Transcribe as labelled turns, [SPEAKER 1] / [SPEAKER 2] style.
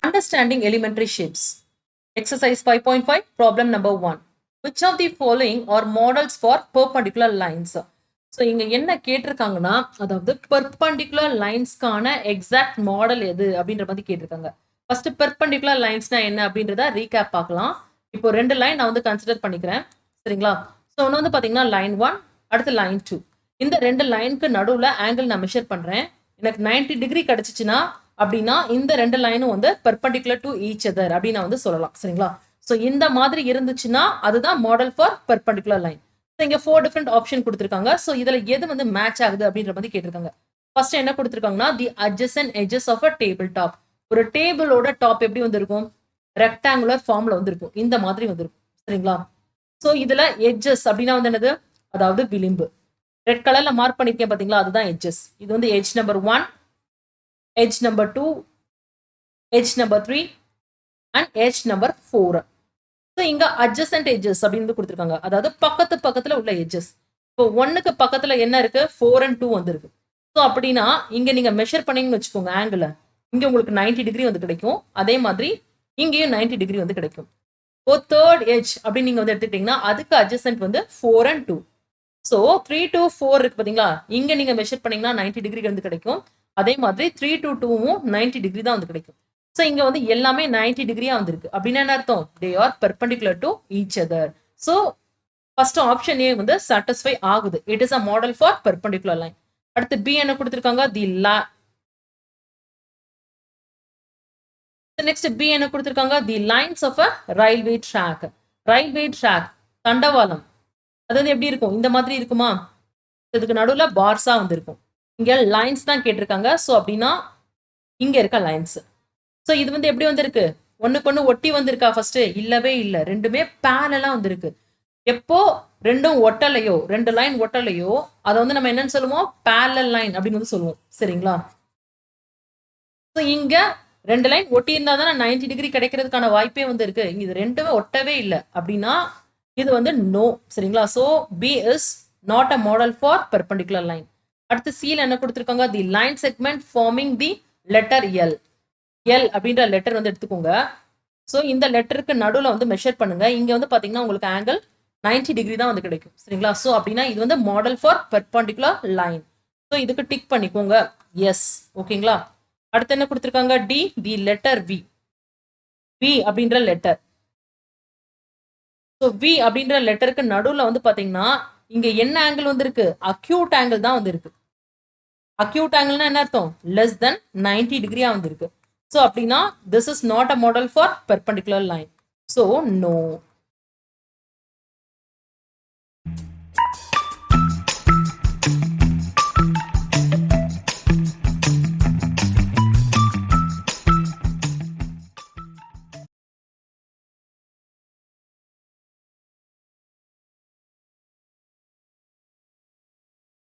[SPEAKER 1] Understanding elementary shapes. Exercise 5.5, problem number 1. Which of the following are models for perpendicular lines? So இங்க என்ன கேட்டிருக்காங்கன்னா, அதாவது perpendicular லைன்ஸ்க்கான exact model எது அப்படின்ற மாதிரி கேட்டிருக்காங்க. ஃபர்ஸ்ட் பெர்பண்டிகுலர் லைன்ஸ்னா என்ன அப்படின்றத ரீகேப் பார்க்கலாம். இப்போ ரெண்டு லைன் நான் வந்து கன்சிடர் பண்ணிக்கிறேன், சரிங்களா? ஸோ ஒன்று வந்து பார்த்தீங்கன்னா லைன் 1, அடுத்து லைன் 2. இந்த ரெண்டு லைனுக்கு நடுவில் ஆங்கிள் நான் மெஷர் பண்ணுறேன். எனக்கு 90 டிகிரி கிடைச்சிச்சுன்னா அப்படின்னா இந்த ரெண்டு லைனும் வந்து பெர்பண்டிகுலர் டு ஈச் அதர் அப்படின்னு நான் வந்து சொல்லலாம், சரிங்களா? ஸோ இந்த மாதிரி இருந்துச்சுன்னா அதுதான் model for perpendicular line. So இங்கே 4 டிஃப்ரெண்ட் ஆப்ஷன் கொடுத்துருக்காங்க. ஸோ இதில் எது வந்து மேட்ச் ஆகுது அப்படின்ற மாதிரி கேட்டிருக்காங்க. ஃபர்ஸ்ட் என்ன கொடுத்துருக்காங்கன்னா, the adjacent edges of a table top. ஒரு டேபிளோட டாப் எப்படி வந்திருக்கும்? ரெக்டாங்குலர் ஃபார்ம்ல வந்திருக்கும், இந்த மாதிரி வந்திருக்கும், சரிங்களா? ஸோ இதுல எட்ஜஸ் அப்படின்னா வந்து என்னது? அதாவது விளிம்பு. ரெட் கலர்ல மார்க் பண்ணிருக்கேன் பாத்தீங்களா, அதுதான் எட்ஜஸ். இது வந்து edge number 1, edge number 2, edge number 3 and edge number 4. So இங்க adjacent edges அப்படின்னு கொடுத்துருக்காங்க, அதாவது பக்கத்து பக்கத்துல உள்ள edges. இப்போ 1க்கு பக்கத்துல என்ன இருக்கு? 4 and 2 வந்துருக்கு. ஸோ அப்படின்னா இங்க நீங்க மெஷர் பண்ணீங்கன்னு வச்சுக்கோங்க ஆங்கிள், இங்க உங்களுக்கு 90 டிகிரி வந்து கிடைக்கும். அதே மாதிரி இங்கேயும் 90 டிகிரி வந்து கிடைக்கும். இப்போ தேர்ட் எட்ஜ் அப்படின்னு நீங்க வந்து எடுத்துக்கிட்டீங்கன்னா அதுக்கு adjacent வந்து 4 and 2. ஸோ 3 to 4 இருக்கு பாத்தீங்களா, இங்க நீங்க மெஷர் பண்ணீங்கன்னா 90 டிகிரி வந்து கிடைக்கும். அதே மாதிரி 3 to 2வும் 90 டிகிரி தான் வந்து கிடைக்கும். ஸோ இங்க வந்து எல்லாமே 90 டிகிரியா வந்திருக்கு. அப்படின்னா என்ன அர்த்தம்? They are perpendicular to each other. So first option A வந்து சாட்டிஸ்ஃபை ஆகுது. It is a model for perpendicular line. அடுத்து பி என்ன கொடுத்துருக்காங்க? நெக்ஸ்ட் பி என்ன கொடுத்துருக்காங்க? The lines of a railway track. Railway track தண்டவாளம் அது வந்து எப்படி இருக்கும்? இந்த மாதிரி இருக்குமா? இதுக்கு நடுவில் பார்ஸா வந்து இருக்கும். இங்க லைன்ஸ் தான் கேட்டிருக்காங்க. ஸோ அப்படின்னா இங்க இருக்க லைன்ஸ். ஸோ இது வந்து எப்படி வந்திருக்கு? ஒண்ணுக்கு ஒண்ணு ஒட்டி வந்திருக்கா? ஃபர்ஸ்ட் இல்லவே இல்லை, ரெண்டுமே பேரலா வந்திருக்கு. எப்போ ரெண்டும் ஒட்டலையோ, ரெண்டு லைன் ஒட்டலையோ, அதை வந்து நம்ம என்னன்னு சொல்லுவோம்? பேரலல் லைன் அப்படின்னு வந்து சொல்லுவோம், சரிங்களா? ஸோ இங்க ரெண்டு லைன் ஒட்டி இருந்தா தானே 90 டிகிரி கிடைக்கிறதுக்கான வாய்ப்பே வந்து இருக்கு. இது ரெண்டுமே ஒட்டவே இல்லை அப்படின்னா இது வந்து நோ, சரிங்களா? So B is not a model for perpendicular line. அடுத்து சீல் என்ன கொடுத்துருக்காங்க? The line segment forming the letter L. L அப்படின்ற லெட்டர் வந்து எடுத்துக்கோங்க. ஸோ இந்த லெட்டருக்கு நடுவில் வந்து மெஷர் பண்ணுங்க. இங்க வந்து பாத்தீங்கன்னா உங்களுக்கு ஆங்கிள் 90 டிகிரி தான் வந்து கிடைக்கும், சரிங்களா? ஸோ அப்படின்னா இது வந்து model for perpendicular line. So இதுக்கு டிக் பண்ணிக்கோங்க, எஸ், ஓகேங்களா? அடுத்து என்ன கொடுத்துருக்காங்க? D, the letter V. V அப்படின்ற லெட்டர். ஸோ வி அப்படின்ற லெட்டருக்கு நடுவில் வந்து பாத்தீங்கன்னா இங்க என்ன ஆங்கிள் வந்து இருக்கு? அக்யூட் ஆங்கிள் தான் வந்து இருக்கு. அக்யூட் ஆங்கிள்னா என்ன அர்த்தம்? லெஸ் தென் 90 டிகிரியா வந்து இருக்கு. ஸோ அப்படின்னா this is not a model for perpendicular line. So no.